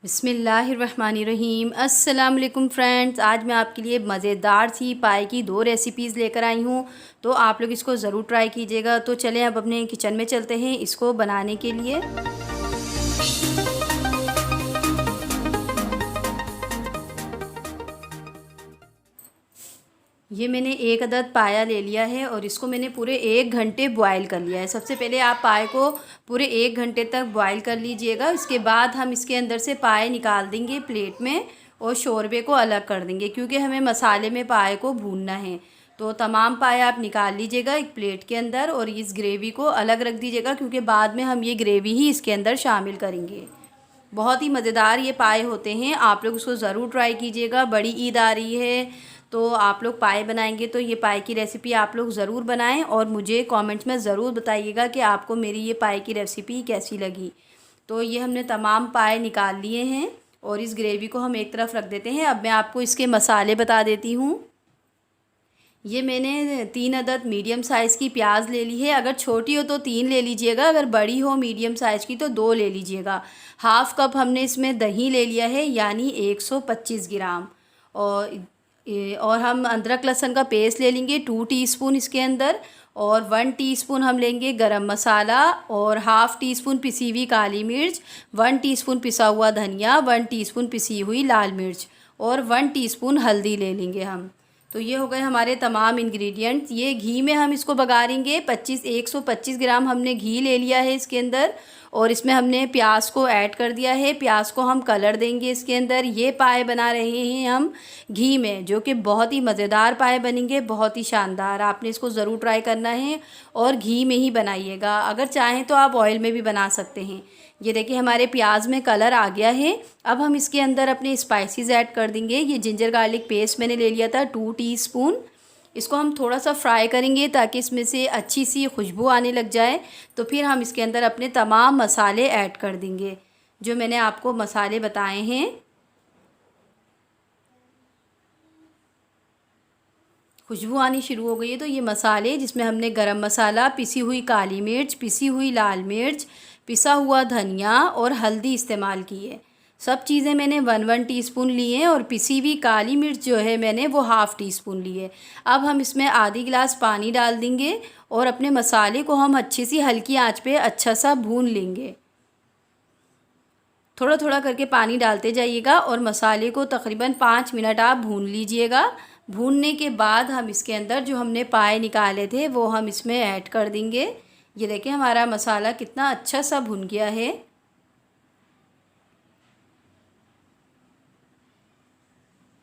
बिस्मिल्लाहिर्रहमानिर्रहीम। अस्सलाम वालेकुम फ्रेंड्स, आज मैं आपके लिए मज़ेदार सी पाए की 2 रेसिपीज़ लेकर आई हूँ। तो आप लोग इसको ज़रूर ट्राई कीजिएगा। तो चलें अब अपने किचन में चलते हैं इसको बनाने के लिए। ये मैंने एक अदद पाया ले लिया है और इसको मैंने पूरे 1 घंटे बॉयल कर लिया है। सबसे पहले आप पाए को पूरे 1 घंटे तक बॉयल कर लीजिएगा। इसके बाद हम इसके अंदर से पाए निकाल देंगे प्लेट में और शोरबे को अलग कर देंगे, क्योंकि हमें मसाले में पाए को भूनना है। तो तमाम पाए आप निकाल लीजिएगा एक प्लेट के अंदर और इस ग्रेवी को अलग रख दीजिएगा, क्योंकि बाद में हम ये ग्रेवी ही इसके अंदर शामिल करेंगे। बहुत ही मज़ेदार ये पाए होते हैं, आप लोग उसको ज़रूर ट्राई कीजिएगा। बड़ी ईद आ रही है तो आप लोग पाए बनाएंगे तो ये पाए की रेसिपी आप लोग ज़रूर बनाएं और मुझे कमेंट्स में ज़रूर बताइएगा कि आपको मेरी ये पाए की रेसिपी कैसी लगी। तो ये हमने तमाम पाए निकाल लिए हैं और इस ग्रेवी को हम एक तरफ रख देते हैं। अब मैं आपको इसके मसाले बता देती हूँ। ये मैंने 3 अदद मीडियम साइज़ की प्याज ले ली है। अगर छोटी हो तो 3 ले लीजिएगा, अगर बड़ी हो मीडियम साइज़ की तो 2 ले लीजिएगा। हाफ़ कप हमने इसमें दही ले लिया है, यानी 125 ग्राम। और हम अदरक लहसुन का पेस्ट ले लेंगे 2 टीस्पून इसके अंदर, और 1 टीस्पून हम लेंगे गरम मसाला, और हाफ़ टी स्पून पिसी हुई काली मिर्च, 1 टीस्पून पिसा हुआ धनिया, 1 टीस्पून पिसी हुई लाल मिर्च और 1 टीस्पून हल्दी ले लेंगे हम। तो ये हो गए हमारे तमाम इंग्रेडिएंट्स। ये घी में हम इसको बघारेंगे। 125 ग्राम हमने घी ले लिया है इसके अंदर और इसमें हमने प्याज को ऐड कर दिया है। प्याज को हम कलर देंगे इसके अंदर। ये पाए बना रहे हैं हम घी में, जो कि बहुत ही मज़ेदार पाए बनेंगे, बहुत ही शानदार। आपने इसको ज़रूर ट्राई करना है और घी में ही बनाइएगा। अगर चाहें तो आप ऑयल में भी बना सकते हैं। ये देखिए हमारे प्याज में कलर आ गया है। अब हम इसके अंदर अपने स्पाइसेस ऐड कर देंगे। ये जिंजर गार्लिक पेस्ट मैंने ले लिया था 2 टीस्पून। इसको हम थोड़ा सा फ्राई करेंगे ताकि इसमें से अच्छी सी खुशबू आने लग जाए। तो फिर हम इसके अंदर अपने तमाम मसाले ऐड कर देंगे जो मैंने आपको मसाले बताए हैं। खुशबू आनी शुरू हो गई है तो ये मसाले, जिसमें हमने गरम मसाला, पिसी हुई काली मिर्च, पिसी हुई लाल मिर्च, पिसा हुआ धनिया और हल्दी इस्तेमाल की है। सब चीज़ें मैंने 1 टीस्पून ली हैं और पिसी हुई काली मिर्च जो है मैंने वो हाफ़ टीस्पून ली है। अब हम इसमें आधी गिलास पानी डाल देंगे और अपने मसाले को हम अच्छी सी हल्की आंच पे अच्छा सा भून लेंगे। थोड़ा थोड़ा करके पानी डालते जाइएगा और मसाले को तकरीबन 5 मिनट आप भून लीजिएगा। भूनने के बाद हम इसके अंदर जो हमने पाए निकाले थे वो हम इसमें ऐड कर देंगे। ये देखिए हमारा मसाला कितना अच्छा सा भुन गया है।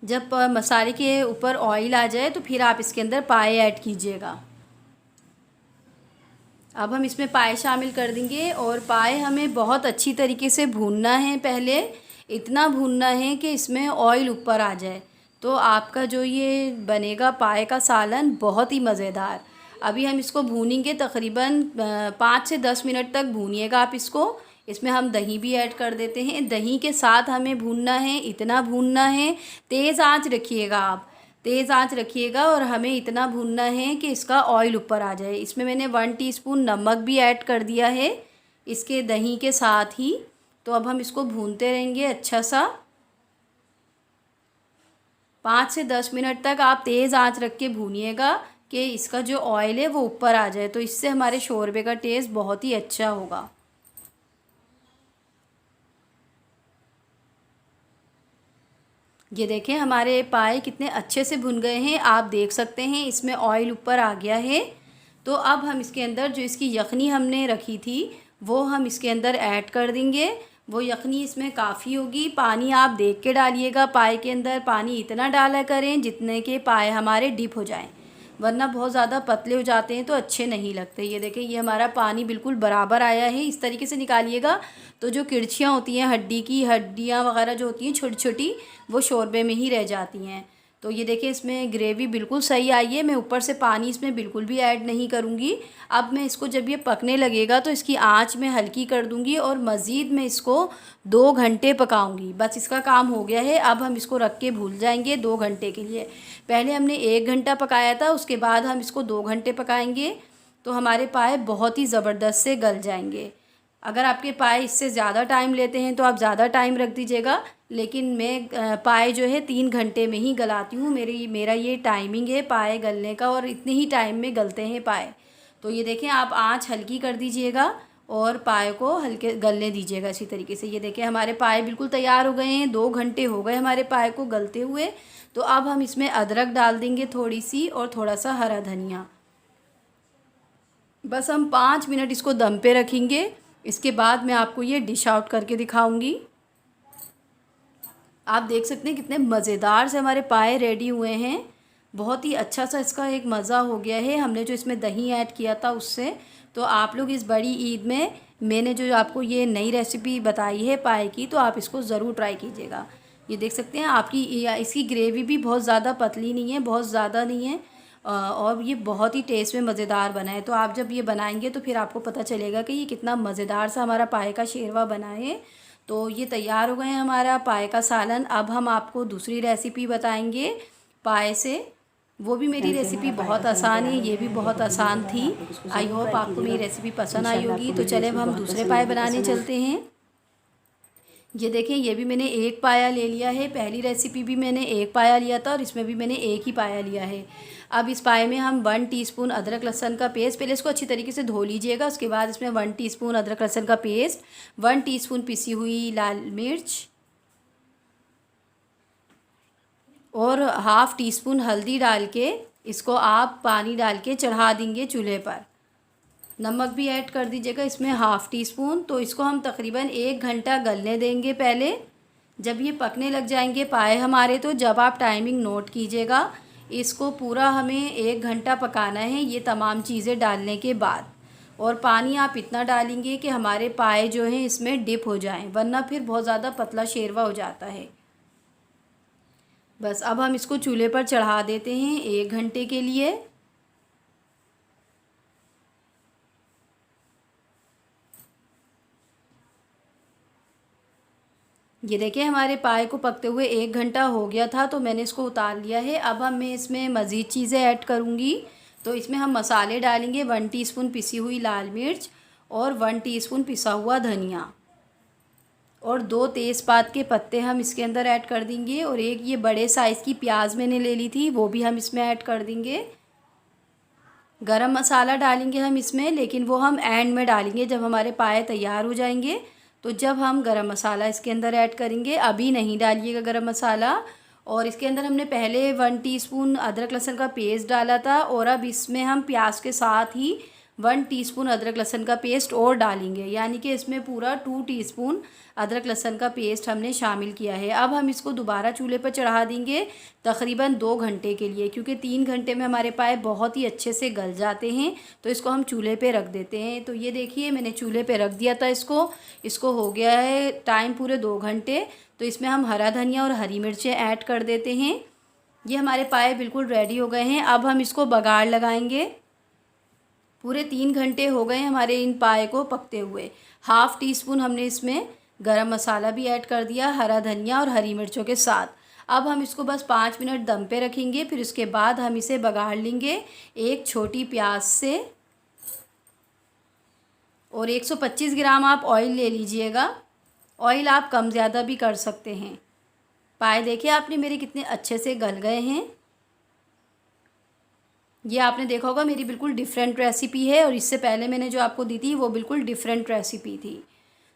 जब मसाले के ऊपर ऑयल आ जाए तो फिर आप इसके अंदर पाए ऐड कीजिएगा। अब हम इसमें पाए शामिल कर देंगे और पाए हमें बहुत अच्छी तरीके से भूनना है। पहले इतना भूनना है कि इसमें ऑयल ऊपर आ जाए, तो आपका जो ये बनेगा पाए का सालन बहुत ही मज़ेदार। अभी हम इसको भूनेंगे तकरीबन 5 से 10 मिनट तक भूनिएगा आप इसको। इसमें हम दही भी ऐड कर देते हैं। दही के साथ हमें भूनना है, इतना भूनना है, तेज़ आंच रखिएगा आप, तेज़ आंच रखिएगा और हमें इतना भूनना है कि इसका ऑयल ऊपर आ जाए। इसमें मैंने 1 टीस्पून नमक भी ऐड कर दिया है इसके दही के साथ ही। तो अब हम इसको भूनते रहेंगे अच्छा सा। 5 से 10 मिनट तक आप तेज़ आंच रख के भूनिएगा कि इसका जो ऑयल है वो ऊपर आ जाए। तो इससे हमारे शोरबे का टेस्ट बहुत ही अच्छा होगा। ये देखें हमारे पाए कितने अच्छे से भुन गए हैं, आप देख सकते हैं इसमें ऑयल ऊपर आ गया है। तो अब हम इसके अंदर जो इसकी यखनी हमने रखी थी वो हम इसके अंदर ऐड कर देंगे। वो यखनी इसमें काफ़ी होगी। पानी आप देख के डालिएगा। पाए के अंदर पानी इतना डाला करें जितने के पाए हमारे डिप हो जाएं, वरना बहुत ज़्यादा पतले हो जाते हैं तो अच्छे नहीं लगते। ये देखें ये हमारा पानी बिल्कुल बराबर आया है। इस तरीके से निकालिएगा तो जो किरछियाँ होती हैं, हड्डियाँ वगैरह जो होती हैं छोटी छोटी, वो शोरबे में ही रह जाती हैं। तो ये देखिए इसमें ग्रेवी बिल्कुल सही आई है। मैं ऊपर से पानी इसमें बिल्कुल भी ऐड नहीं करूँगी। अब मैं इसको जब ये पकने लगेगा तो इसकी आंच में हल्की कर दूँगी और मज़ीद मैं इसको 2 घंटे पकाऊँगी। बस इसका काम हो गया है। अब हम इसको रख के भूल जाएंगे 2 घंटे के लिए। पहले हमने 1 घंटा पकाया था, उसके बाद हम इसको 2 घंटे पकाएंगे तो हमारे पाए बहुत ही ज़बरदस्त से गल जाएंगे। अगर आपके पाए इससे ज़्यादा टाइम लेते हैं तो आप ज़्यादा टाइम रख दीजिएगा, लेकिन मैं पाए जो है 3 घंटे में ही गलाती हूँ। मेरा ये टाइमिंग है पाए गलने का, और इतने ही टाइम में गलते हैं पाए। तो ये देखें, आप आँच हल्की कर दीजिएगा और पाए को हल्के गलने दीजिएगा इसी तरीके से। ये देखें, हमारे पाए बिल्कुल तैयार हो गए हैं, 2 घंटे हो गए हमारे पाए को गलते हुए। तो अब हम इसमें अदरक डाल देंगे थोड़ी सी, और थोड़ा सा हरा धनिया। बस हम 5 मिनट इसको दम पे रखेंगे। इसके बाद मैं आपको ये डिश आउट करके दिखाऊंगी। आप देख सकते हैं कितने मज़ेदार से हमारे पाए रेडी हुए हैं। बहुत ही अच्छा सा इसका एक मज़ा हो गया है, हमने जो इसमें दही ऐड किया था उससे। तो आप लोग इस बड़ी ईद में मैंने जो आपको ये नई रेसिपी बताई है पाए की, तो आप इसको ज़रूर ट्राई कीजिएगा। ये देख सकते हैं आपकी इसकी ग्रेवी भी बहुत ज़्यादा पतली नहीं है, बहुत ज़्यादा नहीं है, और ये बहुत ही टेस्ट में मज़ेदार बना है। तो आप जब ये बनाएंगे तो फिर आपको पता चलेगा कि ये कितना मज़ेदार सा हमारा पाए का शेरवा बना है। तो ये तैयार हो गए हैं हमारा पाए का सालन। अब हम आपको दूसरी रेसिपी बताएंगे पाए से। वो भी मेरी रेसिपी बहुत आसान है, ये भी बहुत आसान थी। आई होप आपको मेरी रेसिपी पसंद आई होगी। तो चले अब हम दूसरे पाए बनाने चलते हैं। ये देखें, ये भी मैंने 1 पाया ले लिया है। पहली रेसिपी भी मैंने 1 पाया लिया था और इसमें भी मैंने 1 ही पाया लिया है। अब इस पाए में हम 1 टीस्पून अदरक लहसुन का पेस्ट, पहले इसको अच्छी तरीके से धो लीजिएगा। उसके बाद इसमें 1 टीस्पून अदरक लहसुन का पेस्ट, 1 टीस्पून पिसी हुई लाल मिर्च और हाफ़ टीस्पून हल्दी डाल के इसको आप पानी डाल के चढ़ा देंगे चूल्हे पर। नमक भी ऐड कर दीजिएगा इसमें हाफ़ टीस्पून। तो इसको हम तकरीबन 1 घंटा गलने देंगे पहले। जब ये पकने लग जाएंगे पाए हमारे, तो जब आप टाइमिंग नोट कीजिएगा। इसको पूरा हमें 1 घंटा पकाना है ये तमाम चीज़ें डालने के बाद। और पानी आप इतना डालेंगे कि हमारे पाए जो हैं इसमें डिप हो जाएं, वरना फिर बहुत ज़्यादा पतला शेरवा हो जाता है। बस अब हम इसको चूल्हे पर चढ़ा देते हैं 1 घंटे के लिए। ये देखिए, हमारे पाए को पकते हुए 1 घंटा हो गया था, तो मैंने इसको उतार लिया है। अब मैं इसमें मज़ीद चीज़ें ऐड करूँगी। तो इसमें हम मसाले डालेंगे, 1 टीस्पून पिसी हुई लाल मिर्च और 1 टीस्पून पिसा हुआ धनिया, और 2 तेज़पात के पत्ते हम इसके अंदर ऐड कर देंगे। और एक ये बड़े साइज़ की प्याज मैंने ले ली थी, वो भी हम इसमें ऐड कर देंगे। गरम मसाला डालेंगे हम इसमें, लेकिन वो हम एंड में डालेंगे जब हमारे पाए तैयार हो जाएंगे। तो जब हम गरम मसाला इसके अंदर ऐड करेंगे, अभी नहीं डालिएगा गरम मसाला। और इसके अंदर हमने पहले 1 टीस्पून अदरक लहसुन का पेस्ट डाला था, और अब इसमें हम प्याज के साथ ही 1 टीस्पून अदरक लहसुन का पेस्ट और डालेंगे, यानी कि इसमें पूरा 2 टीस्पून अदरक लहसुन का पेस्ट हमने शामिल किया है। अब हम इसको दोबारा चूल्हे पर चढ़ा देंगे तकरीबन 2 घंटे के लिए, क्योंकि 3 घंटे में हमारे पाए बहुत ही अच्छे से गल जाते हैं। तो इसको हम चूल्हे पे रख देते हैं। तो ये देखिए, मैंने चूल्हे पे रख दिया था इसको हो गया है टाइम पूरे 2 घंटे। तो इसमें हम हरा धनिया और हरी मिर्चें ऐड कर देते हैं। ये हमारे पाए बिल्कुल रेडी हो गए हैं। अब हम इसको बघार लगाएंगे। पूरे 3 घंटे हो गए हमारे इन पाए को पकते हुए। हाफ़ टीस्पून हमने इसमें गरम मसाला भी ऐड कर दिया, हरा धनिया और हरी मिर्चों के साथ। अब हम इसको बस 5 मिनट दम पे रखेंगे। फिर उसके बाद हम इसे बघार लेंगे एक छोटी प्याज से, और 125 ग्राम आप ऑयल ले लीजिएगा। ऑयल आप कम ज़्यादा भी कर सकते हैं। पाए देखिए आपने मेरे कितने अच्छे से गल गए हैं। ये आपने देखा होगा मेरी बिल्कुल डिफरेंट रेसिपी है, और इससे पहले मैंने जो आपको दी थी वो बिल्कुल डिफरेंट रेसिपी थी।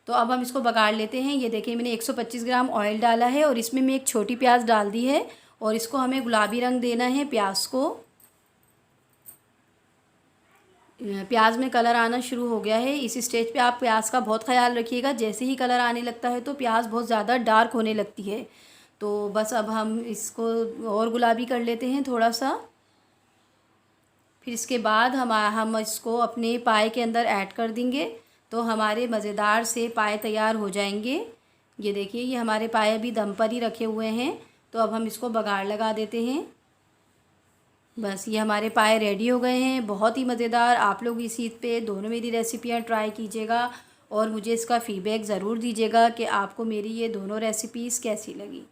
तो अब हम इसको बघार लेते हैं। ये देखिए, मैंने 125 ग्राम ऑयल डाला है, और इसमें मैं एक छोटी प्याज डाल दी है, और इसको हमें गुलाबी रंग देना है प्याज को। प्याज में कलर आना शुरू हो गया है। इस स्टेज पे आप प्याज का बहुत ख्याल रखिएगा। जैसे ही कलर आने लगता है तो प्याज बहुत ज़्यादा डार्क होने लगती है। तो बस अब हम इसको और गुलाबी कर लेते हैं थोड़ा सा। फिर इसके बाद हम इसको अपने पाए के अंदर ऐड कर देंगे। तो हमारे मज़ेदार से पाए तैयार हो जाएंगे। ये देखिए, ये हमारे पाए अभी दम पर ही रखे हुए हैं। तो अब हम इसको बघार लगा देते हैं। बस ये हमारे पाए रेडी हो गए हैं, बहुत ही मज़ेदार। आप लोग इस ईद पे दोनों मेरी रेसिपियाँ ट्राई कीजिएगा, और मुझे इसका फ़ीडबैक ज़रूर दीजिएगा कि आपको मेरी ये दोनों रेसिपीज़ कैसी लगी।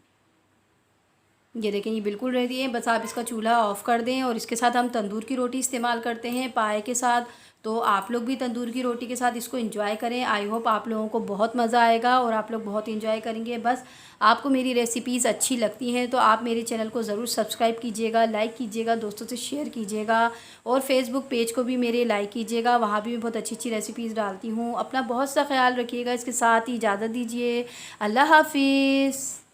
ये देखें, ये बिल्कुल रेडी है। बस आप इसका चूल्हा ऑफ़ कर दें, और इसके साथ हम तंदूर की रोटी इस्तेमाल करते हैं पाए के साथ। तो आप लोग भी तंदूर की रोटी के साथ इसको एंजॉय करें। आई होप आप लोगों को बहुत मज़ा आएगा और आप लोग बहुत एंजॉय करेंगे। बस आपको मेरी रेसिपीज़ अच्छी लगती हैं तो आप मेरे चैनल को ज़रूर सब्सक्राइब कीजिएगा, लाइक कीजिएगा, दोस्तों से शेयर कीजिएगा और फेसबुक पेज को भी मेरे लाइक कीजिएगा। वहाँ भी मैं बहुत अच्छी अच्छी रेसिपीज़ डालती हूँ। अपना बहुत सा ख्याल रखिएगा। इसके साथ ही इजाज़त दीजिए। अल्लाह हाफिज़।